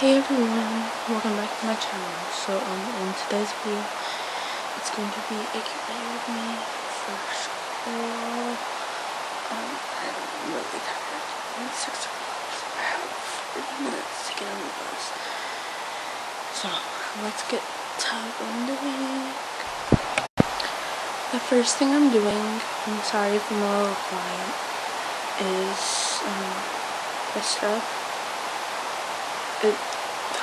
Hey everyone, welcome back to my channel. So in today's video, it's going to be a Q&A with me for school. I'm really tired. It's 6 o'clock, so I have 30 minutes to get on the bus. So let's get on the week. The first thing I'm doing, I'm sorry if I'm a little quiet, is this stuff. It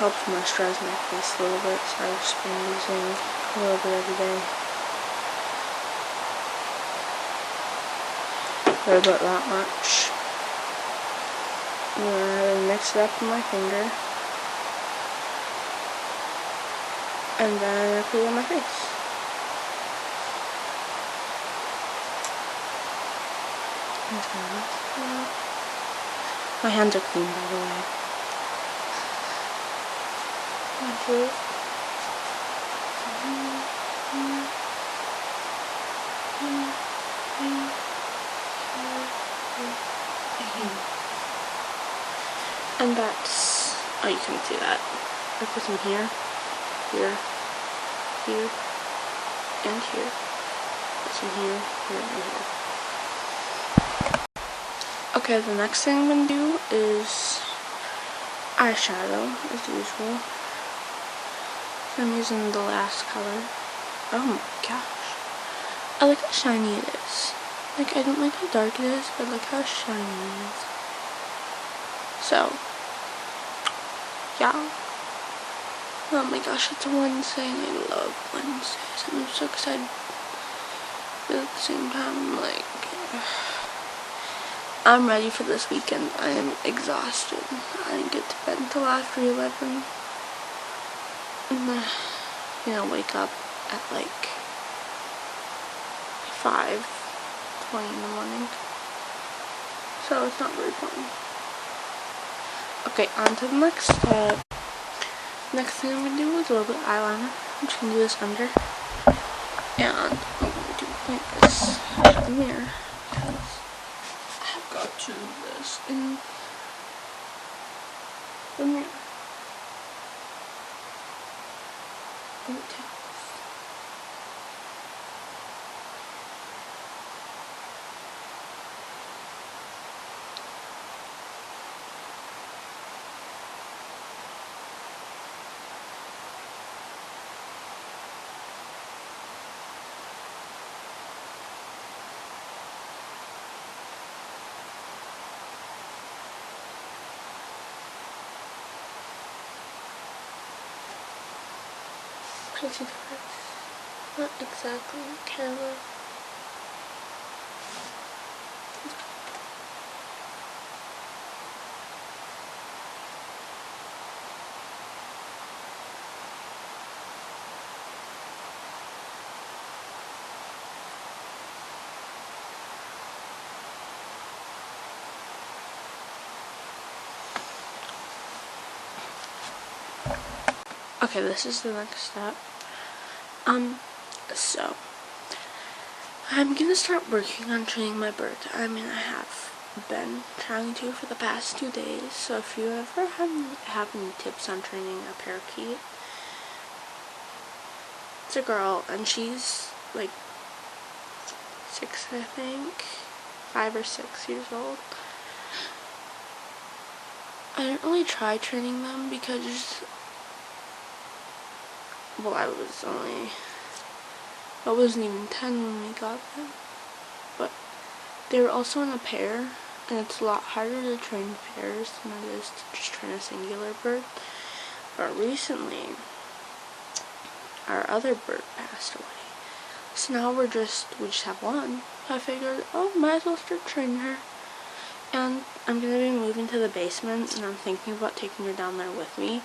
helps moisturize my face a little bit, so I've just been using a little bit every day. But about that much. And then I mix it up with my finger. And then I put it on my face. My hands are clean, by the way. And that's, oh, you can see that. I put some here, here, here, and here. Put some here, here, and here. Okay, the next thing I'm going to do is eyeshadow, as usual. I'm using the last color. Oh my gosh. I like how shiny it is. Like, I don't like how dark it is, but like how shiny it is. So, yeah. Oh my gosh, it's a Wednesday and I love Wednesdays. I'm so excited. But at the same time, I'm like, I'm ready for this weekend. I am exhausted. I didn't get to bed until after 11. And wake up at like 5:20 in the morning. So it's not very fun. Okay, on to the next step. Next thing I'm going to do is a little bit of eyeliner. I'm just going to do this under. And I'm going to point this at the mirror. Because I have got to do this in the mirror. Okay. Pretty close. Not exactly camera. Okay, this is the next step. So I'm gonna start working on training my bird. I mean, I have been trying to for the past 2 days. So if you ever have any tips on training a parakeet, it's a girl and she's like 6, I think, 5 or 6 years old. I didn't really try training them because, well, I wasn't even 10 when we got them, but they were also in a pair, and it's a lot harder to train pairs than it is to just train a singular bird. But recently, our other bird passed away, so now we just have one. I figured, oh, might as well start training her. And I'm gonna be moving to the basement, and I'm thinking about taking her down there with me.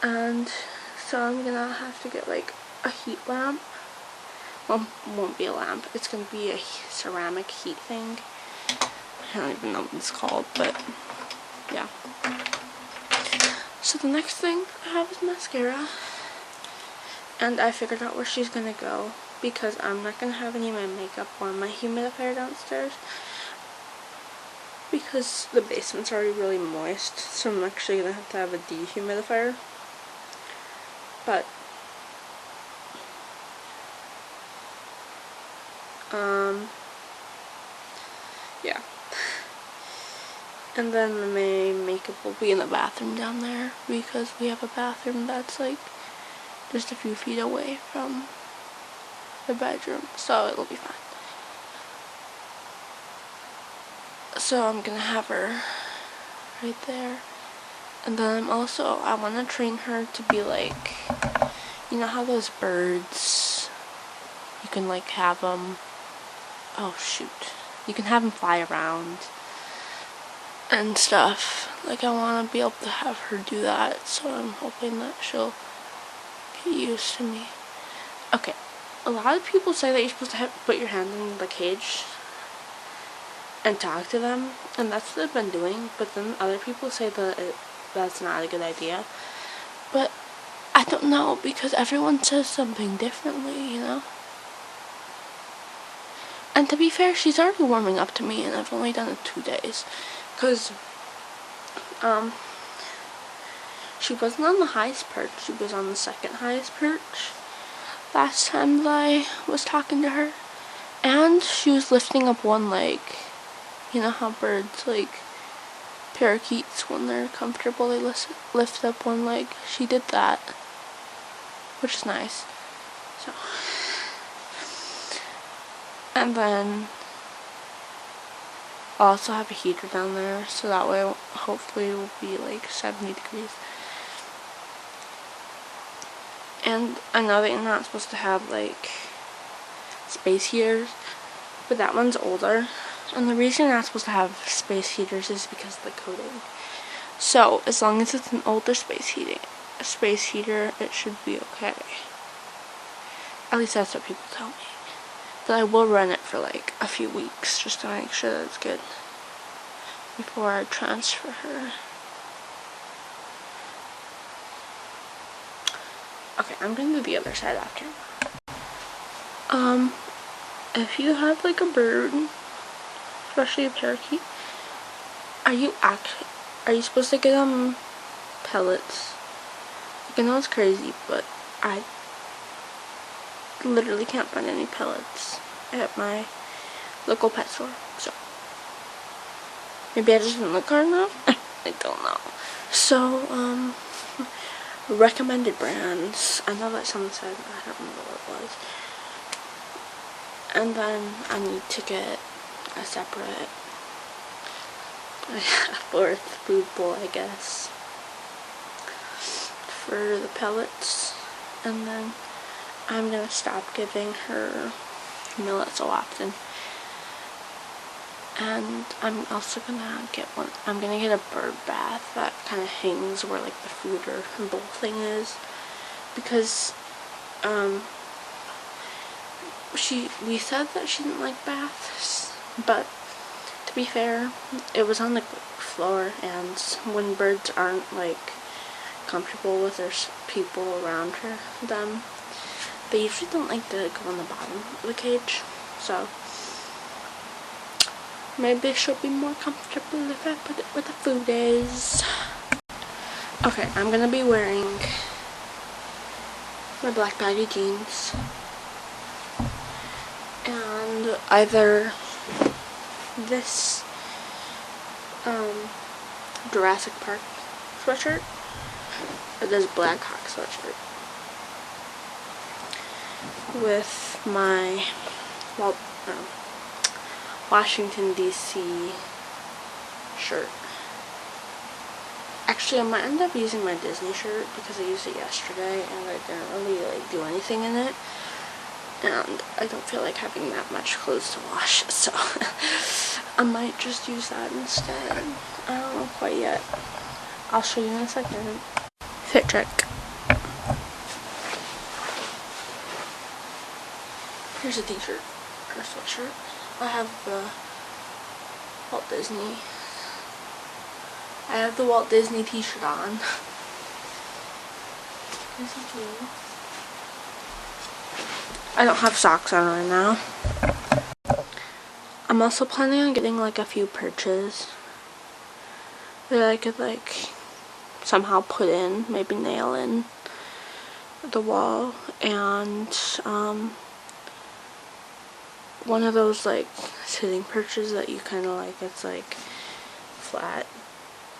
And so I'm gonna have to get like a heat lamp. Well, it won't be a lamp. It's gonna be a ceramic heat thing. I don't even know what it's called, but yeah. So the next thing I have is mascara. And I figured out where she's gonna go because I'm not gonna have any of my makeup or my humidifier downstairs. because the basement's already really moist, so I'm actually gonna have to have a dehumidifier. But yeah. And then my makeup will be in the bathroom down there, because we have a bathroom that's like just a few feet away from the bedroom, so it'll be fine. So I'm gonna have her right there. And then I want to train her to be like, you know how those birds, you can like have them, oh shoot, you can have them fly around and stuff. Like, I want to be able to have her do that, so I'm hoping that she'll get used to me. Okay, a lot of people say that you're supposed to put your hand in the cage and talk to them, and that's what I've been doing, but then other people say that that's not a good idea. But I don't know, because everyone says something differently, you know? And to be fair, she's already warming up to me, and I've only done it 2 days. Because, she wasn't on the highest perch, she was on the second highest perch last time that I was talking to her. And she was lifting up one leg. You know how birds, like parakeets, when they're comfortable, they lift up one leg? She did that, which is nice. So, and then I'll also have a heater down there, so that way hopefully it will be like 70 degrees. And I know that you're not supposed to have like space heaters, but that one's older. And the reason you're not supposed to have space heaters is because of the coating. So, as long as it's an older space heater, it should be okay. At least that's what people tell me. But I will run it for like a few weeks, just to make sure that it's good, before I transfer her. Okay, I'm gonna do the other side after. If you have like a bird, especially a parakeet, are you supposed to get them pellets? Like, I know it's crazy, but I literally can't find any pellets at my local pet store, so maybe I just didn't look hard enough. I don't know. So, recommended brands. I know that someone said, I don't remember what it was. And then I need to get a separate fourth food bowl, I guess, for the pellets. And then I'm gonna stop giving her millet so often. And I'm also gonna get I'm gonna get a bird bath that kind of hangs where like the food or bowl thing is, because we said that she didn't like baths, but to be fair, it was on the floor, and when birds aren't like comfortable with their people around them, they usually don't like to go on the bottom of the cage. So maybe she'll be more comfortable if I put it where the food is. Okay, I'm gonna be wearing my black baggy jeans and either this Jurassic Park sweatshirt or this Black Hawk sweatshirt with my Washington DC shirt. Actually, I might end up using my Disney shirt because I used it yesterday and I didn't really like do anything in it, and I don't feel like having that much clothes to wash, so I might just use that instead. I don't know quite yet. I'll show you in a second. Fit check. Here's a t-shirt or a sweatshirt. I have the Walt Disney. I have the Walt Disney t-shirt on. I don't have socks on right now. I'm also planning on getting like a few perches that I could like somehow put in, maybe nail in the wall, and one of those like sitting perches that you kind of like, it's like flat,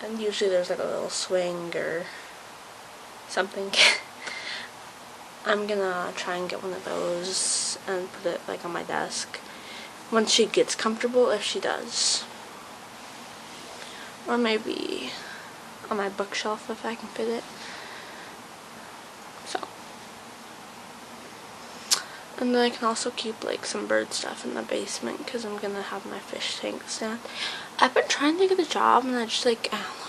and usually there's like a little swing or something. I'm gonna try and get one of those and put it like on my desk once she gets comfortable, if she does. Or maybe on my bookshelf if I can fit it. So. And then I can also keep like some bird stuff in the basement because I'm gonna have my fish tank stand. I've been trying to get a job and I just like, I don't know.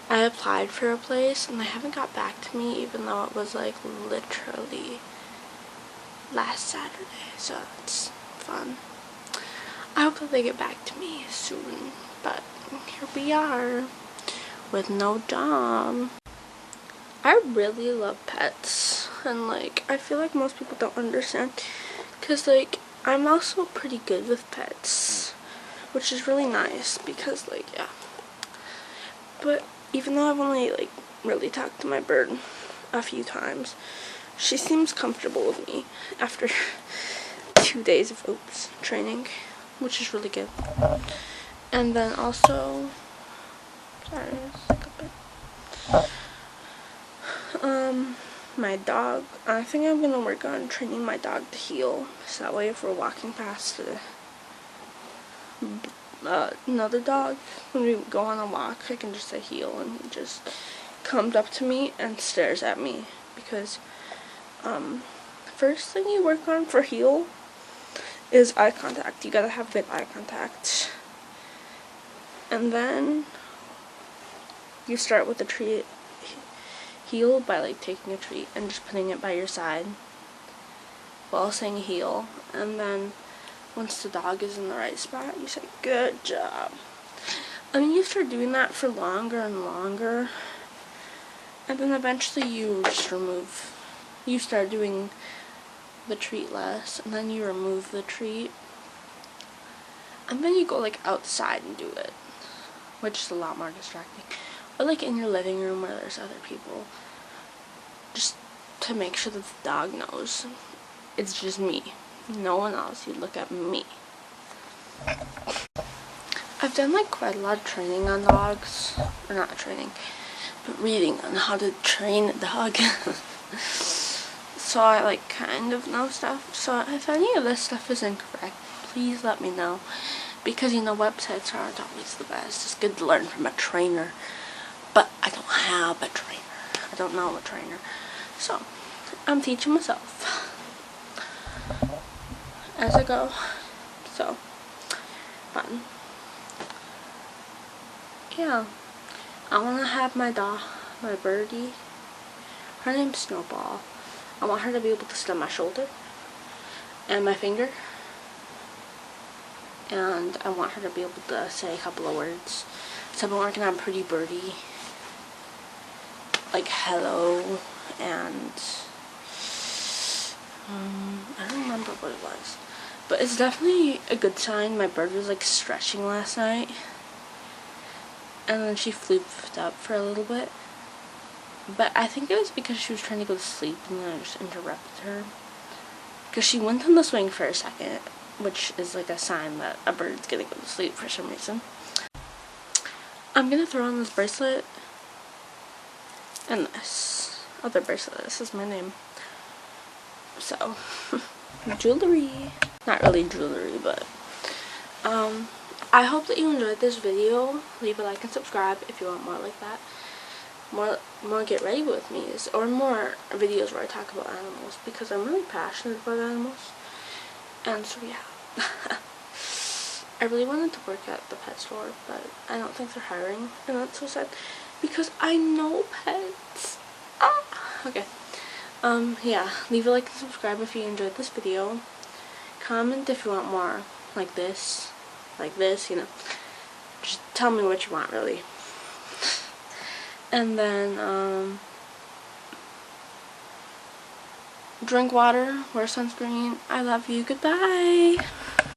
I applied for a place and they haven't got back to me, even though it was like literally last Saturday, so it's fun. I hope that they get back to me soon, but here we are with no job. I really love pets, and like I feel like most people don't understand, because like I'm also pretty good with pets, which is really nice because like, yeah. But even though I've only like really talked to my bird a few times, she seems comfortable with me after 2 days of training, which is really good. And then also, sorry, my dog, I think I'm gonna work on training my dog to heel, so that way if we're walking past another dog, when we go on a walk, I can just say heel and he just comes up to me and stares at me, because first thing you work on for heel is eye contact. You gotta have good eye contact. And then you start with the treat heel by like taking a treat and just putting it by your side while saying heel. And then once the dog is in the right spot, you say, good job. I mean, you start doing that for longer and longer, and then eventually you just you start doing the treat less, and then you remove the treat, and then you go like outside and do it, which is a lot more distracting. Or like in your living room where there's other people, just to make sure that the dog knows it's just me, no one else. You look at me. I've done like quite a lot of training on dogs, or not training, but reading on how to train a dog. So I like kind of know stuff. So if any of this stuff is incorrect, please let me know, because you know websites aren't always the best. It's good to learn from a trainer, but I don't have a trainer. I don't know a trainer, so I'm teaching myself as I go. So fun. Yeah, I want to have my birdie. Her name's Snowball. I want her to be able to sit on my shoulder and my finger, and I want her to be able to say a couple of words. So I've been working on Pretty Birdie, like hello, and I don't remember what it was, but it's definitely a good sign. My bird was like stretching last night, and then she flooped up for a little bit. But I think it was because she was trying to go to sleep and then I just interrupted her. Because she went on the swing for a second, which is like a sign that a bird's gonna go to sleep for some reason. I'm gonna throw on this bracelet and this other bracelet. This is my name. So, jewelry. Not really jewelry, but I hope that you enjoyed this video. Leave a like and subscribe if you want more like that. More Get Ready With Me's, or more videos where I talk about animals, because I'm really passionate about animals. And so yeah. I really wanted to work at the pet store, but I don't think they're hiring, and that's so sad because I know pets. Okay. Yeah, leave a like and subscribe if you enjoyed this video. Comment if you want more like this, you know. Just tell me what you want, really. And then, drink water, wear sunscreen. I love you. Goodbye.